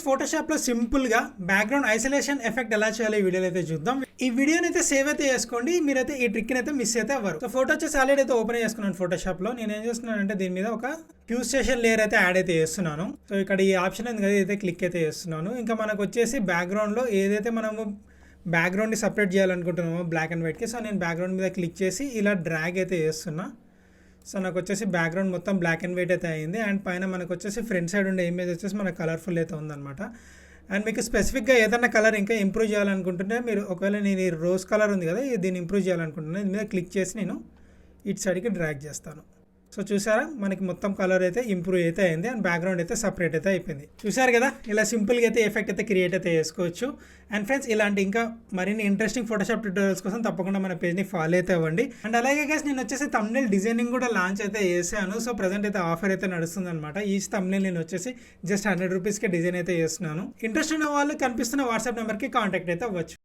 Photoshop లో simple గా background isolation effect ఎలా చేయాలో ఈ వీడియోలో అయితే చూద్దాం. ఈ వీడియోని అయితే సేవ్ అయితే చేసుకోండి, మీరైతే ఈ ట్రిక్ అయితే మిస్ అయితే అవ్వరు. సో ఫోటో వచ్చేసి ఆల్రెడీ అయితే ఓపెన్ చేసుకున్నాను ఫోటోషాప్ లో. నేను ఏం చేస్తున్నాను అంటే దీని మీద ఒక ఫ్యూస్టేషన్ లేయర్ అయితే యాడ్ అయితే చేస్తున్నాను. సో ఇక్కడ ఈ ఆప్షన్ ఉంది కదా, అయితే క్లిక్ అయితే చేస్తున్నాను. ఇంకా మనకు వచ్చేసి బ్యాక్గ్రౌండ్ లో ఏదైతే మనము బ్యాక్గ్రౌండ్ ని సపరేట్ చేయాలనుకుంటున్నామో బ్లాక్ అండ్ వైట్ కి, సో నేను బ్యాక్గ్రౌండ్ మీద క్లిక్ చేసి ఇలా డ్రాగ్ అయితే చేస్తున్నా. సో నాకు వచ్చేసి బ్యాక్గ్రౌండ్ మొత్తం బ్లాక్ అండ్ వైట్ అయితే అయింది. అండ్ పైన మనకు వచ్చేసి ఫ్రంట్ సైడ్ ఉండే ఇమేజ్ వచ్చేసి మనకు కలర్ఫుల్ అయితే ఉందన్నమాట. అండ్ మీకు స్పెసిఫిక్గా ఏదైనా కలర్ ఇంకా ఇంప్రూవ్ చేయాలనుకుంటుంటే మీరు ఒకవేళ నేను ఈ రోజ్ కలర్ ఉంది కదా, దీన్ని ఇంప్రూవ్ చేయాలనుకుంటున్నాను, దీని మీద క్లిక్ చేసి నేను ఇటు సైడ్కి డ్రాగ్ చేస్తాను. సో చూసారా, మనకి మొత్తం కలర్ అయితే ఇంప్రూవ్ అయితే అయింది అండ్ బ్యాక్గ్రౌండ్ అయితే సపరేట్ అయితే అయిపోయింది. చూసారు కదా, ఇలా సింపుల్గా అయితే ఎఫెక్ట్ అయితే క్రియేట్ అయితే చేసుకోవచ్చు. అండ్ ఫ్రెండ్స్, ఇలాంటి ఇంకా మరిన్ని ఇంట్రెస్టింగ్ ఫోటోషాప్ ట్యూటోరియల్స్ కోసం తప్పకుండా మన పేజ్ని ఫాలో అయితే అవ్వండి. అండ్ అలాగే గైస్, నేను వచ్చేసి థంబ్నెయిల్ డిజైనింగ్ కూడా లాంచ్ అయితే చేశాను. సో ప్రజెంట్ అయితే ఆఫర్ అయితే నడుస్తుంది అనమాట. ఈచ్ థంబ్నెయిల్ నేను వచ్చేసి జస్ట్ 100 రూపీస్కి డిజైన్ అయితే చేస్తున్నాను. ఇంట్రెస్ట్ ఉన్న వాళ్ళు కనిపిస్తున్న వాట్సాప్ నెంబర్కి కాంటాక్ట్ అయితే అవ్వచ్చు.